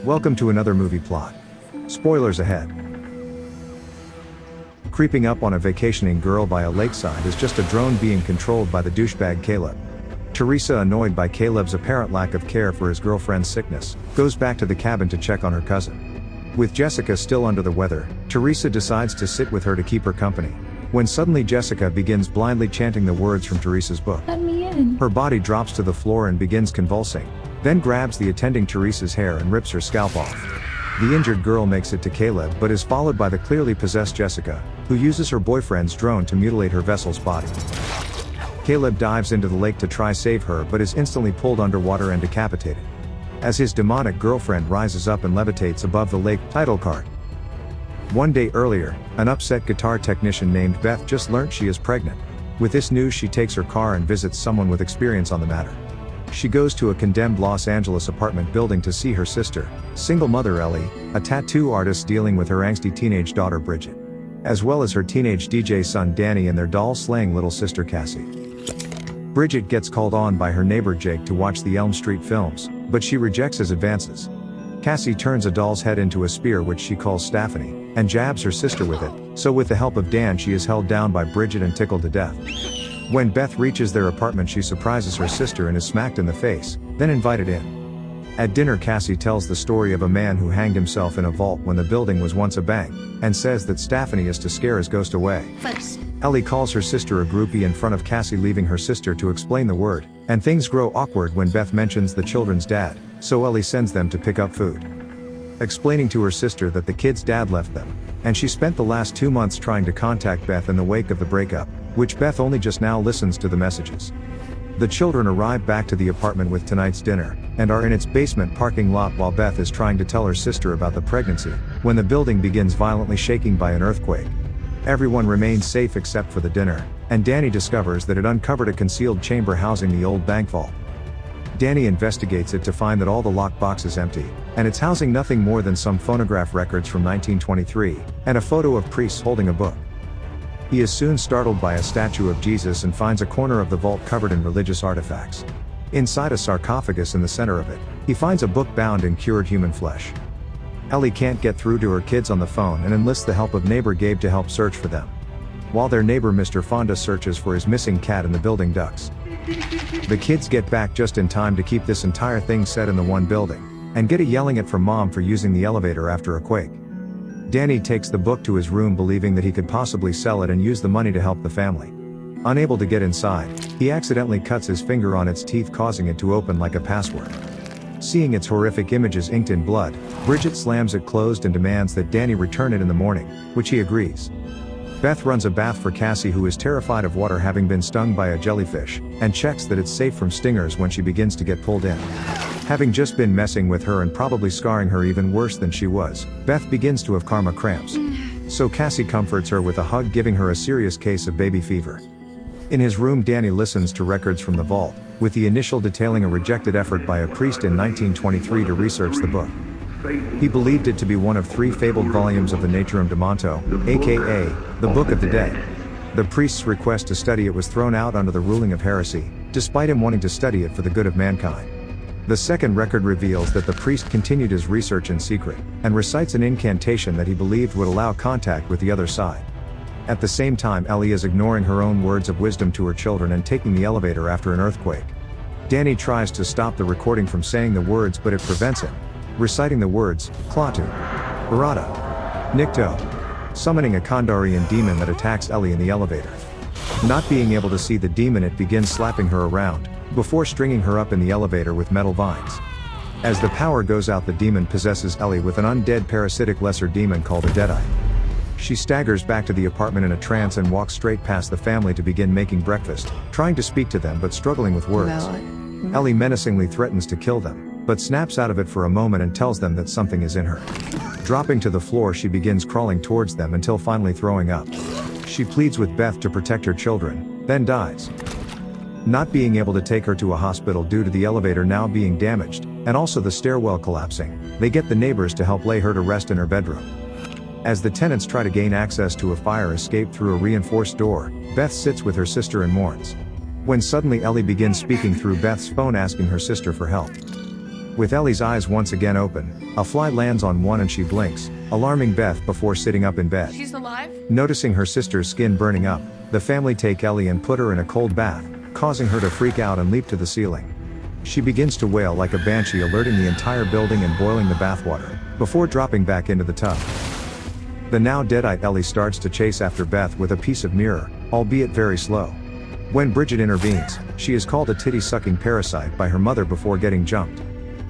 Welcome to another movie plot. Spoilers ahead. Creeping up on a vacationing girl by a lakeside is just a drone being controlled by the douchebag Caleb. Teresa, annoyed by Caleb's apparent lack of care for his girlfriend's sickness, goes back to the cabin to check on her cousin. With Jessica still under the weather, Teresa decides to sit with her to keep her company. When suddenly Jessica begins blindly chanting the words from Teresa's book. Let me in. Her body drops to the floor and begins convulsing, then grabs the attending Teresa's hair and rips her scalp off. The injured girl makes it to Caleb but is followed by the clearly possessed Jessica, who uses her boyfriend's drone to mutilate her vessel's body. Caleb dives into the lake to try save her but is instantly pulled underwater and decapitated. As his demonic girlfriend rises up and levitates above the lake. Title card. One day earlier, an upset guitar technician named Beth just learnt she is pregnant. With this news, she takes her car and visits someone with experience on the matter. She goes to a condemned Los Angeles apartment building to see her sister, single mother Ellie, a tattoo artist dealing with her angsty teenage daughter Bridget, as well as her teenage DJ son Danny and their doll-slaying little sister Cassie. Bridget gets called on by her neighbor Jake to watch the Elm Street films, but she rejects his advances. Cassie turns a doll's head into a spear which she calls Stephanie, and jabs her sister with it, so with the help of Dan she is held down by Bridget and tickled to death. When Beth reaches their apartment, she surprises her sister and is smacked in the face, then invited in. At dinner, Cassie tells the story of a man who hanged himself in a vault when the building was once a bank, and says that Stephanie is to scare his ghost away. First. Ellie calls her sister a groupie in front of Cassie, leaving her sister to explain the word, and things grow awkward when Beth mentions the children's dad, so Ellie sends them to pick up food. Explaining to her sister that the kid's dad left them, and she spent the last 2 months trying to contact Beth in the wake of the breakup, which Beth only just now listens to the messages. The children arrive back to the apartment with tonight's dinner, and are in its basement parking lot while Beth is trying to tell her sister about the pregnancy, when the building begins violently shaking by an earthquake. Everyone remains safe except for the dinner, and Danny discovers that it uncovered a concealed chamber housing the old bank vault. Danny investigates it to find that all the locked box is empty, and it's housing nothing more than some phonograph records from 1923, and a photo of priests holding a book. He is soon startled by a statue of Jesus and finds a corner of the vault covered in religious artifacts. Inside a sarcophagus in the center of it, he finds a book bound in cured human flesh. Ellie can't get through to her kids on the phone and enlists the help of neighbor Gabe to help search for them, while their neighbor Mr. Fonda searches for his missing cat in the building ducts. The kids get back just in time to keep this entire thing set in the one building, and get a yelling at from mom for using the elevator after a quake. Danny takes the book to his room believing that he could possibly sell it and use the money to help the family. Unable to get inside, he accidentally cuts his finger on its teeth, causing it to open like a password. Seeing its horrific images inked in blood, Bridget slams it closed and demands that Danny return it in the morning, which he agrees. Beth runs a bath for Cassie, who is terrified of water, having been stung by a jellyfish, and checks that it's safe from stingers when she begins to get pulled in. Having just been messing with her and probably scarring her even worse than she was, Beth begins to have karma cramps. So Cassie comforts her with a hug, giving her a serious case of baby fever. In his room, Danny listens to records from the vault, with the initial detailing a rejected effort by a priest in 1923 to research the book. He believed it to be one of 3 fabled volumes of the Naturum de Monto, aka, the Book of the Dead. The priest's request to study it was thrown out under the ruling of heresy, despite him wanting to study it for the good of mankind. The second record reveals that the priest continued his research in secret, and recites an incantation that he believed would allow contact with the other side. At the same time, Ellie is ignoring her own words of wisdom to her children and taking the elevator after an earthquake. Danny tries to stop the recording from saying the words, but it prevents him, reciting the words, Klaatu, Barada, Nikto, summoning a Kandarian demon that attacks Ellie in the elevator. Not being able to see the demon, it begins slapping her around, before stringing her up in the elevator with metal vines. As the power goes out, the demon possesses Ellie with an undead parasitic lesser demon called a Deadite. She staggers back to the apartment in a trance and walks straight past the family to begin making breakfast, trying to speak to them but struggling with words. Ellie menacingly threatens to kill them, but snaps out of it for a moment and tells them that something is in her. Dropping to the floor, she begins crawling towards them until finally throwing up. She pleads with Beth to protect her children, then dies. Not being able to take her to a hospital due to the elevator now being damaged, and also the stairwell collapsing, they get the neighbors to help lay her to rest in her bedroom. As the tenants try to gain access to a fire escape through a reinforced door, Beth sits with her sister and mourns. When suddenly Ellie begins speaking through Beth's phone, asking her sister for help. With Ellie's eyes once again open, a fly lands on one and she blinks, alarming Beth before sitting up in bed. She's alive? Noticing her sister's skin burning up, the family take Ellie and put her in a cold bath, causing her to freak out and leap to the ceiling. She begins to wail like a banshee, alerting the entire building and boiling the bathwater, before dropping back into the tub. The now deadite Ellie starts to chase after Beth with a piece of mirror, albeit very slow. When Bridget intervenes, she is called a titty-sucking parasite by her mother before getting jumped.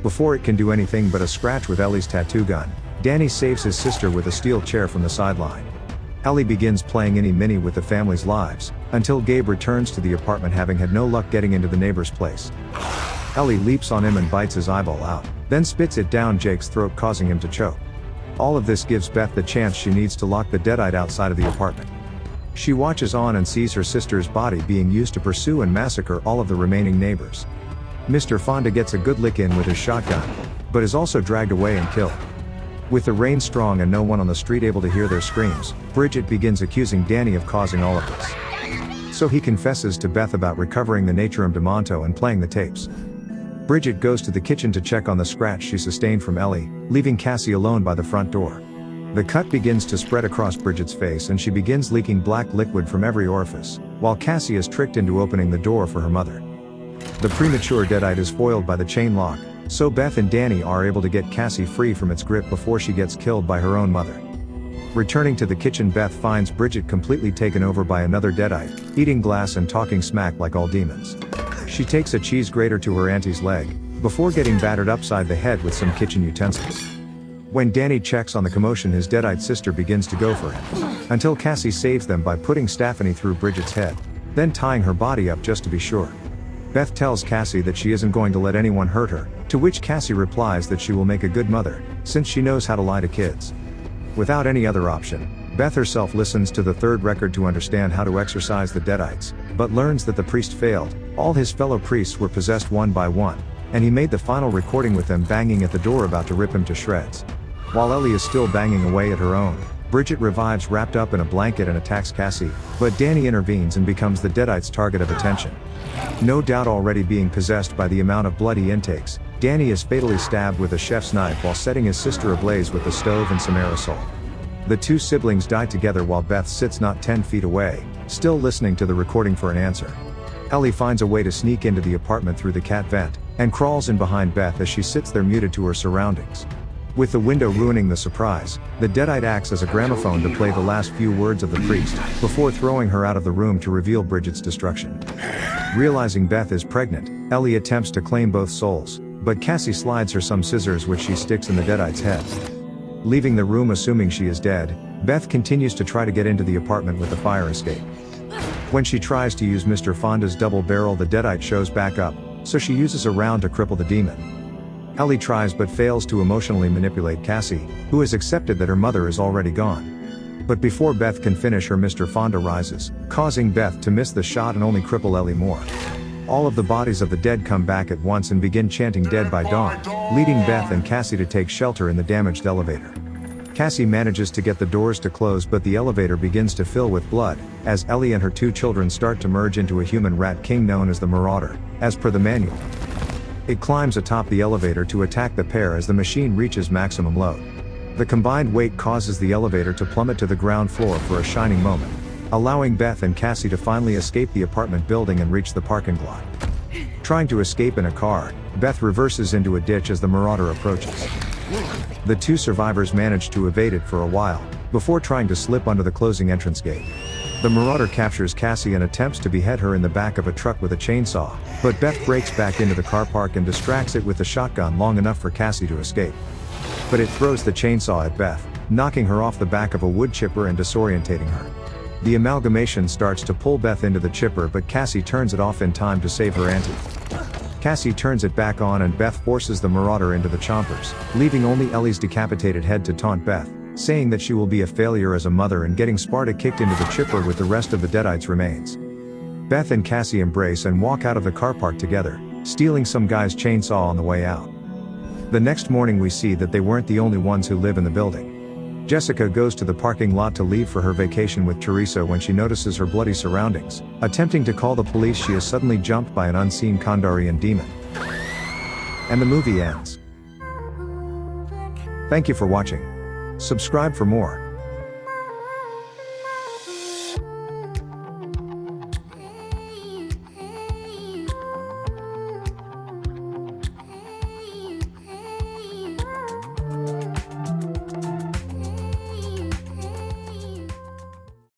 Before it can do anything but a scratch with Ellie's tattoo gun, Danny saves his sister with a steel chair from the sideline. Ellie begins playing Mini with the family's lives, until Gabe returns to the apartment having had no luck getting into the neighbor's place. Ellie leaps on him and bites his eyeball out, then spits it down Jake's throat, causing him to choke. All of this gives Beth the chance she needs to lock the deadite outside of the apartment. She watches on and sees her sister's body being used to pursue and massacre all of the remaining neighbors. Mr. Fonda gets a good lick in with his shotgun, but is also dragged away and killed. With the rain strong and no one on the street able to hear their screams, Bridget begins accusing Danny of causing all of this. So he confesses to Beth about recovering the Naturum de Monto and playing the tapes. Bridget goes to the kitchen to check on the scratch she sustained from Ellie, leaving Cassie alone by the front door. The cut begins to spread across Bridget's face and she begins leaking black liquid from every orifice, while Cassie is tricked into opening the door for her mother. The premature deadite is foiled by the chain lock, so Beth and Danny are able to get Cassie free from its grip before she gets killed by her own mother. Returning to the kitchen, Beth finds Bridget completely taken over by another deadite, eating glass and talking smack like all demons. She takes a cheese grater to her auntie's leg, before getting battered upside the head with some kitchen utensils. When Danny checks on the commotion, his deadite sister begins to go for him, until Cassie saves them by putting Stephanie through Bridget's head, then tying her body up just to be sure. Beth tells Cassie that she isn't going to let anyone hurt her, to which Cassie replies that she will make a good mother, since she knows how to lie to kids. Without any other option, Beth herself listens to the third record to understand how to exorcise the deadites, but learns that the priest failed. All his fellow priests were possessed one by one, and he made the final recording with them banging at the door about to rip him to shreds. While Ellie is still banging away at her own, Bridget revives wrapped up in a blanket and attacks Cassie, but Danny intervenes and becomes the deadite's target of attention. No doubt already being possessed by the amount of blood he intakes, Danny is fatally stabbed with a chef's knife while setting his sister ablaze with the stove and some aerosol. The two siblings die together while Beth sits not 10 feet away, still listening to the recording for an answer. Ellie finds a way to sneak into the apartment through the cat vent, and crawls in behind Beth as she sits there muted to her surroundings. With the window ruining the surprise, the deadite acts as a gramophone to play the last few words of the priest, before throwing her out of the room to reveal Bridget's destruction. Realizing Beth is pregnant, Ellie attempts to claim both souls, but Cassie slides her some scissors which she sticks in the deadite's head. Leaving the room assuming she is dead, Beth continues to try to get into the apartment with the fire escape. When she tries to use Mr. Fonda's double barrel, the deadite shows back up, so she uses a round to cripple the demon. Ellie tries but fails to emotionally manipulate Cassie, who has accepted that her mother is already gone. But before Beth can finish her, Mr. Fonda rises, causing Beth to miss the shot and only cripple Ellie more. All of the bodies of the dead come back at once and begin chanting "Dead by Dawn," leading Beth and Cassie to take shelter in the damaged elevator. Cassie manages to get the doors to close, but the elevator begins to fill with blood, as Ellie and her two children start to merge into a human rat king known as the Marauder, as per the manual. It climbs atop the elevator to attack the pair as the machine reaches maximum load. The combined weight causes the elevator to plummet to the ground floor for a shining moment, allowing Beth and Cassie to finally escape the apartment building and reach the parking lot. Trying to escape in a car, Beth reverses into a ditch as the Marauder approaches. The two survivors manage to evade it for a while, before trying to slip under the closing entrance gate. The Marauder captures Cassie and attempts to behead her in the back of a truck with a chainsaw, but Beth breaks back into the car park and distracts it with the shotgun long enough for Cassie to escape. But it throws the chainsaw at Beth, knocking her off the back of a wood chipper and disorientating her. The amalgamation starts to pull Beth into the chipper, but Cassie turns it off in time to save her auntie. Cassie turns it back on and Beth forces the Marauder into the chompers, leaving only Ellie's decapitated head to taunt Beth, saying that she will be a failure as a mother, and getting Sparta kicked into the chipper with the rest of the deadites' remains. Beth and Cassie embrace and walk out of the car park together, stealing some guy's chainsaw on the way out. The next morning we see that they weren't the only ones who live in the building. Jessica goes to the parking lot to leave for her vacation with Teresa when she notices her bloody surroundings. Attempting to call the police, she is suddenly jumped by an unseen Kandarian demon. And the movie ends. Thank you for watching. Subscribe for more.